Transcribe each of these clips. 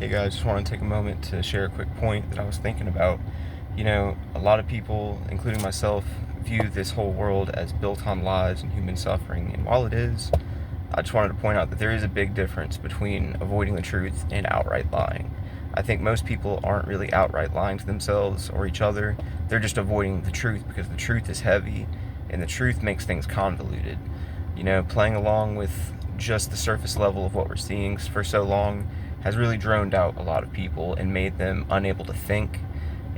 Hey guys, just want to take a moment to share a quick point that I was thinking about. You know, a lot of people, including myself, view this whole world as built on lies and human suffering. And while it is, I just wanted to point out that there is a big difference between avoiding the truth and outright lying. I think most people aren't really outright lying to themselves or each other. They're just avoiding the truth because the truth is heavy and the truth makes things convoluted. You know, playing along with just the surface level of what we're seeing for so long has really droned out a lot of people and made them unable to think,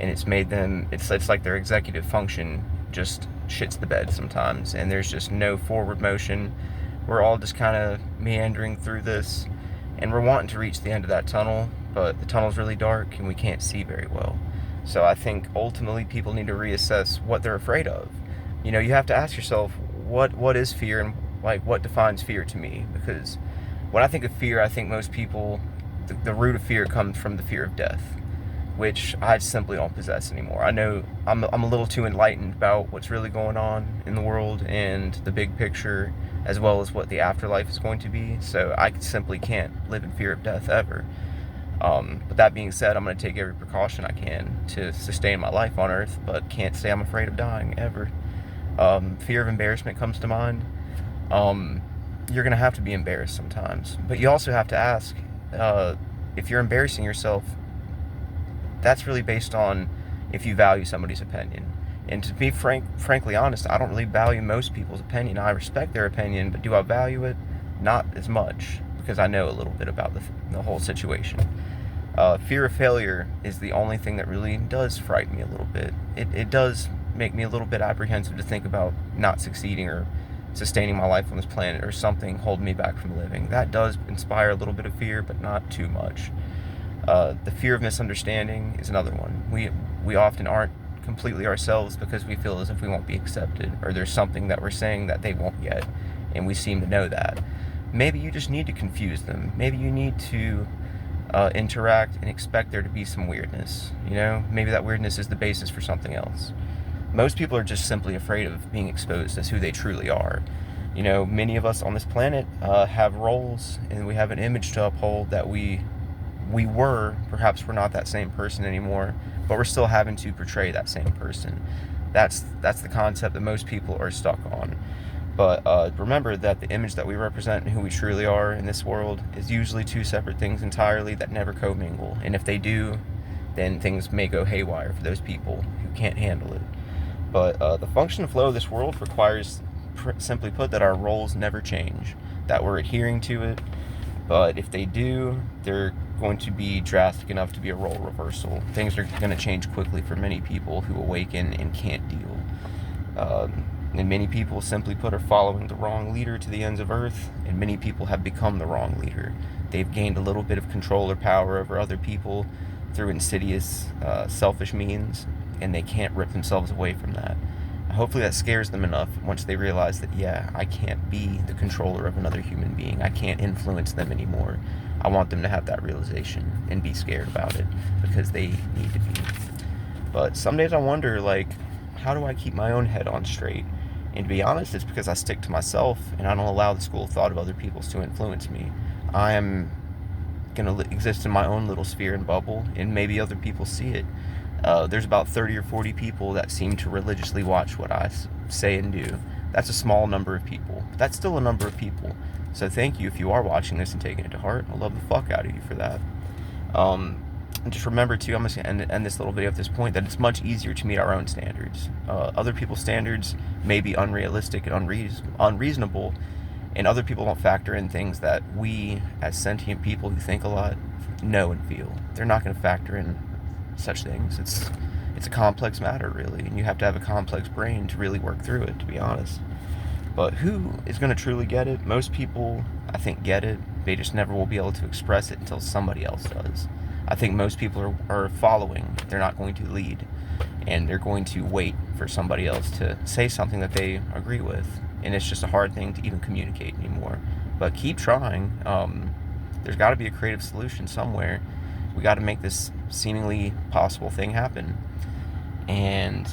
and it's made them, it's like their executive function just shits the bed sometimes, and there's just no forward motion. We're all just kind of meandering through this, and we're wanting to reach the end of that tunnel, but the tunnel's really dark and we can't see very well. So I think ultimately people need to reassess what they're afraid of. You know, you have to ask yourself, what is fear, and like what defines fear to me? Because when I think of fear, I think most people, the root of fear comes from the fear of death, which I simply don't possess anymore. I know I'm a little too enlightened about what's really going on in the world and the big picture, as well as what the afterlife is going to be, so I simply can't live in fear of death ever. But that being said, I'm going to take every precaution I can to sustain my life on Earth, but can't say I'm afraid of dying ever. Fear of embarrassment comes to mind. You're going to have to be embarrassed sometimes, but you also have to ask, if you're embarrassing yourself, that's really based on if you value somebody's opinion. And to be frankly honest, I don't really value most people's opinion. I respect their opinion, but do I value it? Not as much, because I know a little bit about the whole situation. Fear of failure is the only thing that really does frighten me a little bit. It does make me a little bit apprehensive to think about not succeeding or sustaining my life on this planet, or something holding me back from living. That does inspire a little bit of fear, but not too much. The fear of misunderstanding is another one. We often aren't completely ourselves because we feel as if we won't be accepted, or there's something that we're saying that they won't get, and we seem to know that. Maybe you just need to confuse them. Maybe you need to interact and expect there to be some weirdness. You know, maybe that weirdness is the basis for something else. Most people are just simply afraid of being exposed as who they truly are. You know, many of us on this planet have roles, and we have an image to uphold that we were. Perhaps we're not that same person anymore, but we're still having to portray that same person. That's the concept that most people are stuck on. But remember that the image that we represent and who we truly are in this world is usually two separate things entirely that never commingle. And if they do, then things may go haywire for those people who can't handle it. But the function and flow of this world requires, simply put, that our roles never change, that we're adhering to it. But if they do, they're going to be drastic enough to be a role reversal. Things are going to change quickly for many people who awaken and can't deal. And many people, simply put, are following the wrong leader to the ends of Earth, and many people have become the wrong leader. They've gained a little bit of control or power over other people through insidious, selfish means, and they can't rip themselves away from that. Hopefully that scares them enough once they realize that, yeah, I can't be the controller of another human being. I can't influence them anymore. I want them to have that realization and be scared about it, because they need to be. But some days I wonder, like, how do I keep my own head on straight? And to be honest, it's because I stick to myself and I don't allow the school of thought of other people's to influence me. I am going to exist in my own little sphere and bubble, and maybe other people see it. There's about 30 or 40 people that seem to religiously watch what I say and do. That's a small number of people, but that's still a number of people. So thank you if you are watching this and taking it to heart. I love the fuck out of you for that. And just remember too, I'm going to end this little video at this point, that it's much easier to meet our own standards. Other people's standards may be unrealistic and unreasonable, and other people won't factor in things that we, as sentient people who think a lot, know and feel. They're not going to factor in such things. It's a complex matter, really, and you have to have a complex brain to really work through it, to be honest. But who is going to truly get it? Most people, I think, get it. They just never will be able to express it until somebody else does. I think most people are following. They're not going to lead, and they're going to wait for somebody else to say something that they agree with, and it's just a hard thing to even communicate anymore. But keep trying. There's got to be a creative solution somewhere. We got to make this seemingly possible thing happen. And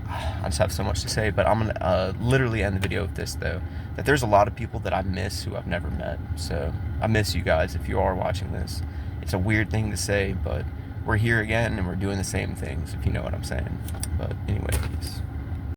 I just have so much to say, but I'm going to literally end the video with this, though, that there's a lot of people that I miss who I've never met. So I miss you guys if you are watching this. It's a weird thing to say, but we're here again and we're doing the same things, if you know what I'm saying. But anyway, peace.